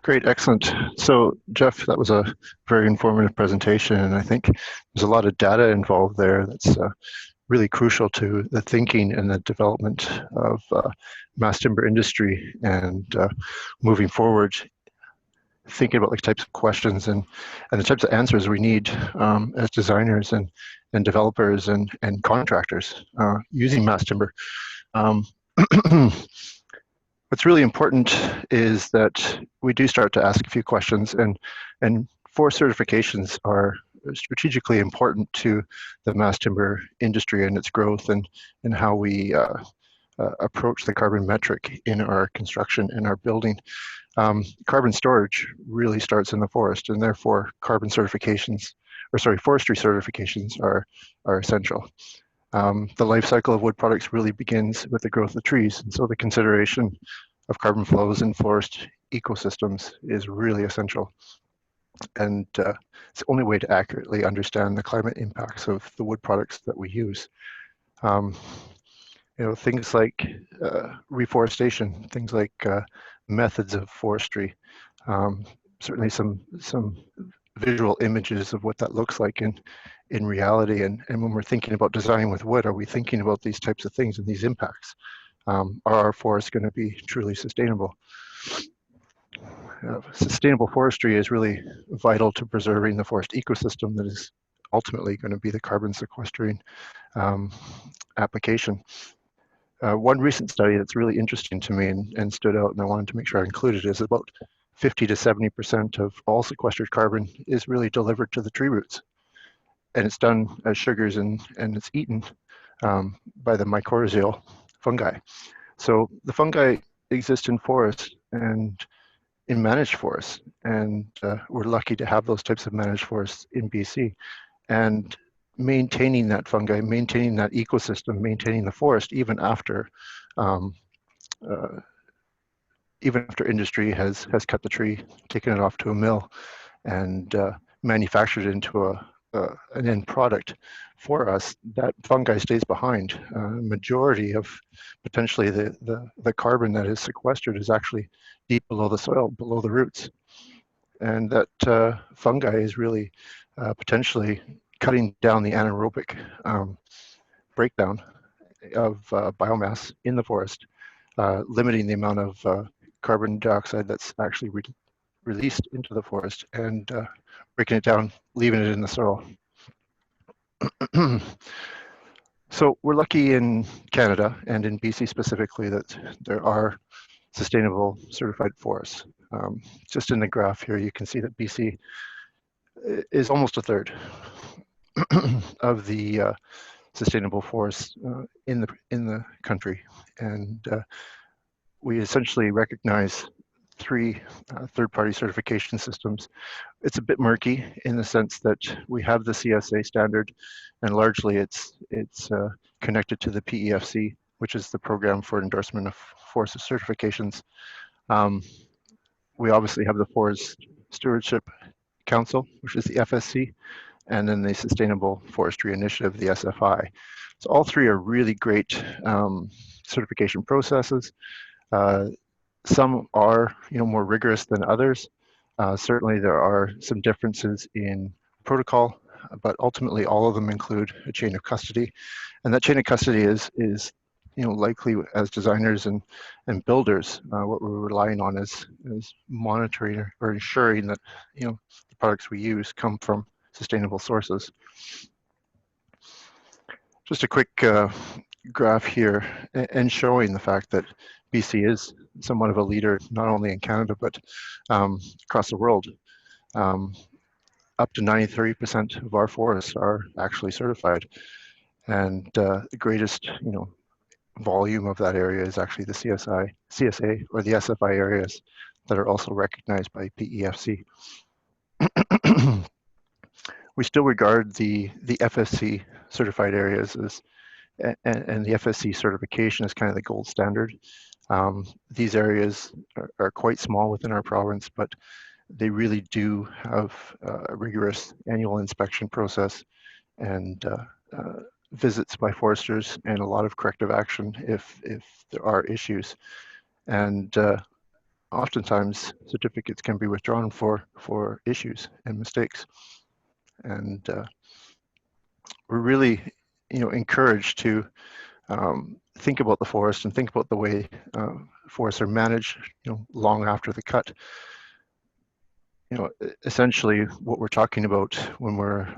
Great, excellent. So, Jeff, that was a very informative presentation, and I think there's a lot of data involved there that's really crucial to the thinking and the development of mass timber industry and moving forward, thinking about the types of questions and the types of answers we need as designers and developers and contractors using mass timber. Um, What's really important is that we do start to ask a few questions, and forest certifications are strategically important to the mass timber industry and its growth and how we approach the carbon metric in our construction and our building. Carbon storage really starts in the forest, and therefore carbon certifications, or sorry, forestry certifications are essential. The life cycle of wood products really begins with the growth of the trees, and so the consideration of carbon flows in forest ecosystems is really essential. And it's the only way to accurately understand the climate impacts of the wood products that we use. Um, things like reforestation, things like methods of forestry, certainly some visual images of what that looks like in reality. And when we're thinking about designing with wood, are we thinking about these types of things and these impacts? Are our forests going to be truly sustainable? Sustainable forestry is really vital to preserving the forest ecosystem that is ultimately going to be the carbon sequestering application. One recent study that's really interesting to me and stood out, and I wanted to make sure I included, is about 50 to 70% of all sequestered carbon is really delivered to the tree roots. And it's done as sugars and it's eaten by the mycorrhizal fungi. So the fungi exist in forests and in managed forests, and we're lucky to have those types of managed forests in BC. And maintaining that fungi, maintaining that ecosystem, maintaining the forest, even after industry has cut the tree, taken it off to a mill, and manufactured it into an end product for us, that fungi stays behind. Majority of potentially the carbon that is sequestered is actually deep below the soil, below the roots. And that fungi is really potentially cutting down the anaerobic breakdown of biomass in the forest, limiting the amount of carbon dioxide that's actually released into the forest and breaking it down, leaving it in the soil. So we're lucky in Canada and in BC specifically that there are sustainable certified forests. Just in the graph here, you can see that BC is almost a third of the sustainable forests in the country, and we essentially recognize three third-party certification systems. It's a bit murky in the sense that we have the CSA standard, and largely it's connected to the PEFC, which is the Program for Endorsement of Forest Certifications. We obviously have the Forest Stewardship Council, which is the FSC, and then the Sustainable Forestry Initiative, the SFI. So all three are really great certification processes. Some are more rigorous than others. Certainly there are some differences in protocol, but ultimately all of them include a chain of custody. And that chain of custody is likely as designers and builders, what we're relying on is monitoring or ensuring that the products we use come from sustainable sources. Just a quick graph here and showing the fact that BC is somewhat of a leader, not only in Canada, but across the world. Up to 93% of our forests are actually certified. And the greatest, volume of that area is actually the CSA or the SFI areas that are also recognized by PEFC. We still regard the FSC certified areas as, and the FSC certification is kind of the gold standard. These areas are quite small within our province, but they really do have a rigorous annual inspection process and visits by foresters and a lot of corrective action if there are issues. And oftentimes certificates can be withdrawn for issues and mistakes. And we're really, encouraged to think about the forest and think about the way forests are managed, long after the cut. Essentially what we're talking about when we're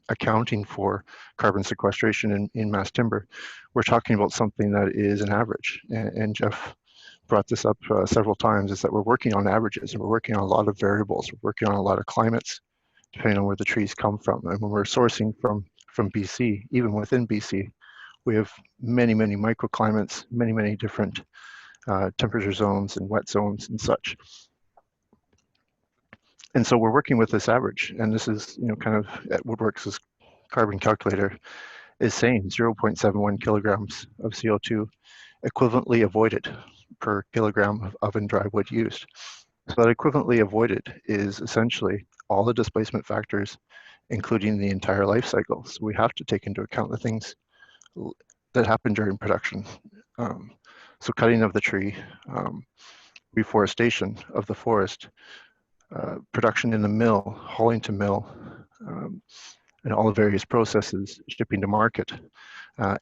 accounting for carbon sequestration in mass timber, we're talking about something that is an average. And Jeff brought this up several times, is that we're working on averages and we're working on a lot of variables. We're working on a lot of climates, depending on where the trees come from. And when we're sourcing from BC, even within BC, we have many, many microclimates, many, many different temperature zones and wet zones and such. And so we're working with this average, and this is, kind of at Woodworks' carbon calculator is saying 0.71 kilograms of CO2 equivalently avoided per kilogram of oven dry wood used. So that equivalently avoided is essentially all the displacement factors, including the entire life cycle. So we have to take into account the things that happen during production. So cutting of the tree, reforestation of the forest, production in the mill, hauling to mill, and all the various processes, shipping to market,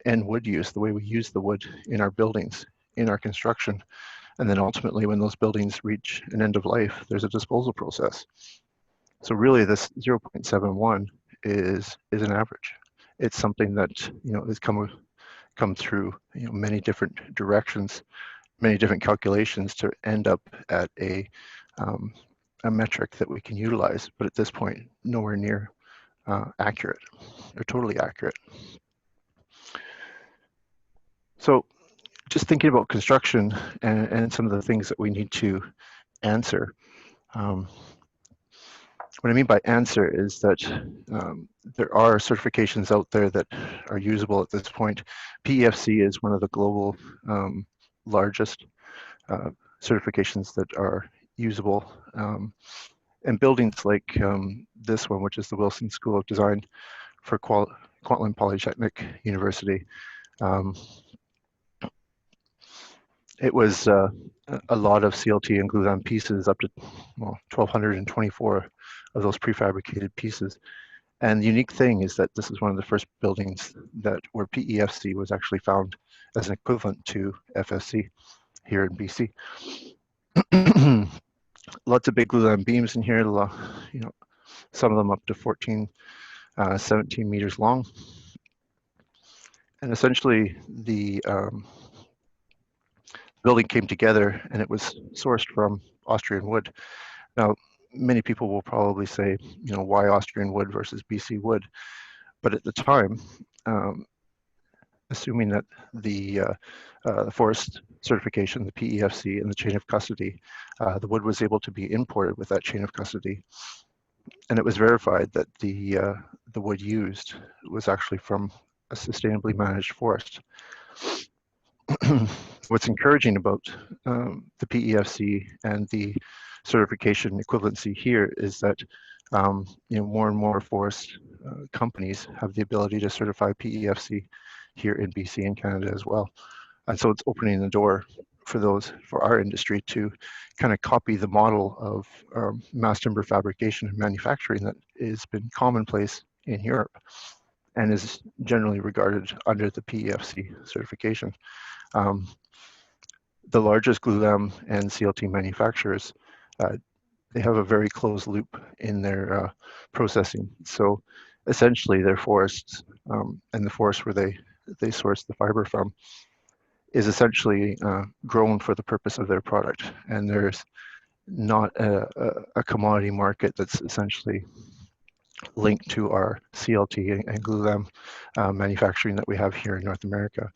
and wood use, the way we use the wood in our buildings, in our construction. And then ultimately when those buildings reach an end of life, there's a disposal process. So really this 0.71 is an average. It's something that, has come through, many different directions, many different calculations to end up at a metric that we can utilize, but at this point, nowhere near accurate or totally accurate. So just thinking about construction and some of the things that we need to answer. What I mean by answer is that there are certifications out there that are usable at this point. PEFC is one of the global largest certifications that are usable. And buildings like this one, which is the Wilson School of Design for Kwantlen Polytechnic University. It was a lot of CLT and glulam pieces, up to 1,224 of those prefabricated pieces. And the unique thing is that this is one of the first buildings where PEFC was actually found as an equivalent to FSC here in BC. Lots of big glulam beams in here, some of them up to 14, 17 meters long. And essentially the building came together and it was sourced from Austrian wood. Now, many people will probably say, why Austrian wood versus BC wood? But at the time, assuming that the forest certification, the PEFC, and the chain of custody, the wood was able to be imported with that chain of custody. And it was verified that the wood used was actually from a sustainably managed forest. What's encouraging about the PEFC and the certification equivalency here is that more and more forest companies have the ability to certify PEFC here in BC and Canada as well. And so it's opening the door for our industry to kind of copy the model of mass timber fabrication and manufacturing that has been commonplace in Europe and is generally regarded under the PEFC certification. The largest glulam and CLT manufacturers, they have a very closed loop in their processing. So essentially their forests and the forest where they source the fiber from is essentially grown for the purpose of their product. And there's not a commodity market that's essentially linked to our CLT and glulam manufacturing that we have here in North America.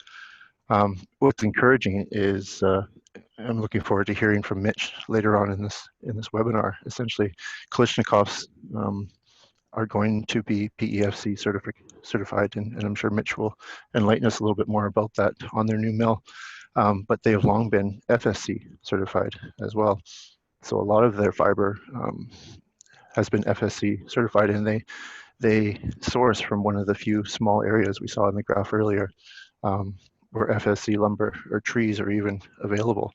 What's encouraging is I'm looking forward to hearing from Mitch later on in this webinar. Essentially, Kalishnikovs are going to be PEFC certified, and I'm sure Mitch will enlighten us a little bit more about that on their new mill. But they have long been FSC certified as well. So a lot of their fiber has been FSC certified, and they source from one of the few small areas we saw in the graph earlier where FSC lumber or trees are even available.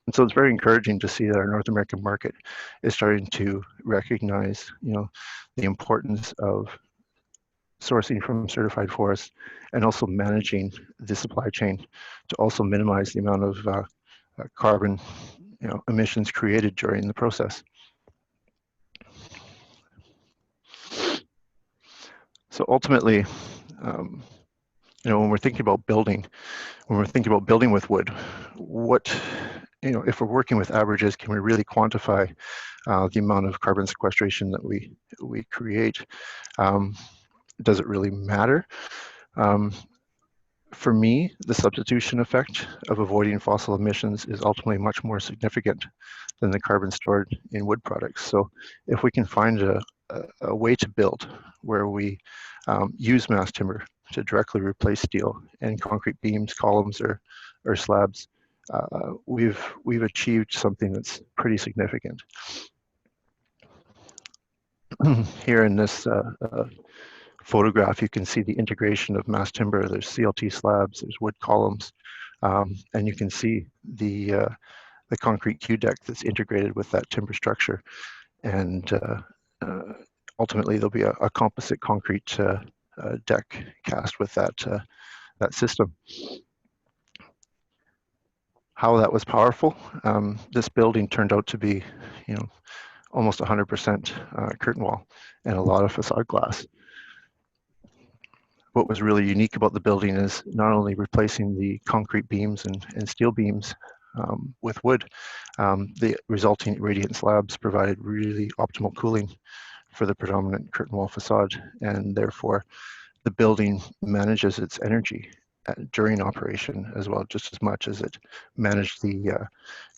And so it's very encouraging to see that our North American market is starting to recognize, the importance of sourcing from certified forests and also managing the supply chain to also minimize the amount of carbon emissions created during the process. So ultimately, when we're thinking about building with wood, what, if we're working with averages, can we really quantify the amount of carbon sequestration that we create? Does it really matter? For me, the substitution effect of avoiding fossil emissions is ultimately much more significant than the carbon stored in wood products. So if we can find a way to build where we use mass timber to directly replace steel and concrete beams, columns, or slabs, we've achieved something that's pretty significant. Here in this photograph, you can see the integration of mass timber. There's CLT slabs, there's wood columns, and you can see the concrete Q deck that's integrated with that timber structure. And ultimately, there'll be a composite concrete deck cast with that system. How that was powerful, this building turned out to be, almost 100% curtain wall and a lot of facade glass. What was really unique about the building is not only replacing the concrete beams and steel beams with wood, the resulting radiant slabs provided really optimal cooling for the predominant curtain wall facade, and therefore the building manages its energy during operation as well, just as much as it managed the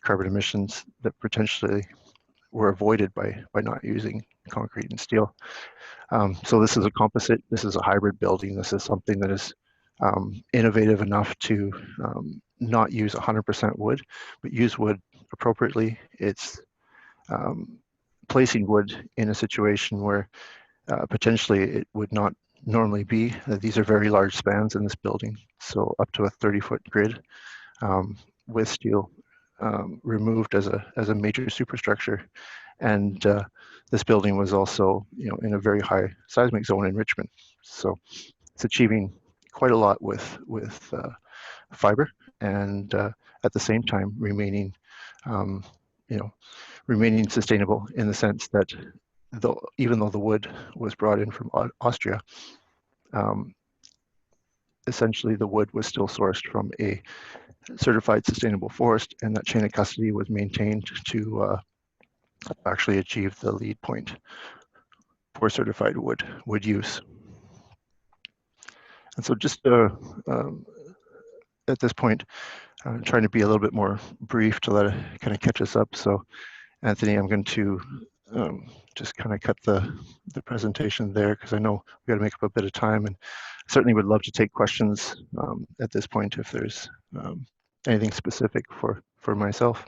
carbon emissions that potentially were avoided by not using concrete and steel. So this is a composite, this is a hybrid building, this is something that is innovative enough to not use 100% wood, but use wood appropriately. It's placing wood in a situation where potentially it would not normally be. These are very large spans in this building, so up to a 30-foot grid with steel removed as a major superstructure. And this building was also, in a very high seismic zone enrichment. So it's achieving quite a lot with fiber, and at the same time remaining, remaining sustainable in the sense that even though the wood was brought in from Austria, essentially the wood was still sourced from a certified sustainable forest, and that chain of custody was maintained to actually achieve the lead point for certified wood use. And so just at this point, trying to be a little bit more brief to let it kind of catch us up. So Anthony, I'm going to just kind of cut the presentation there, because I know we got to make up a bit of time, and certainly would love to take questions at this point if there's anything specific for myself.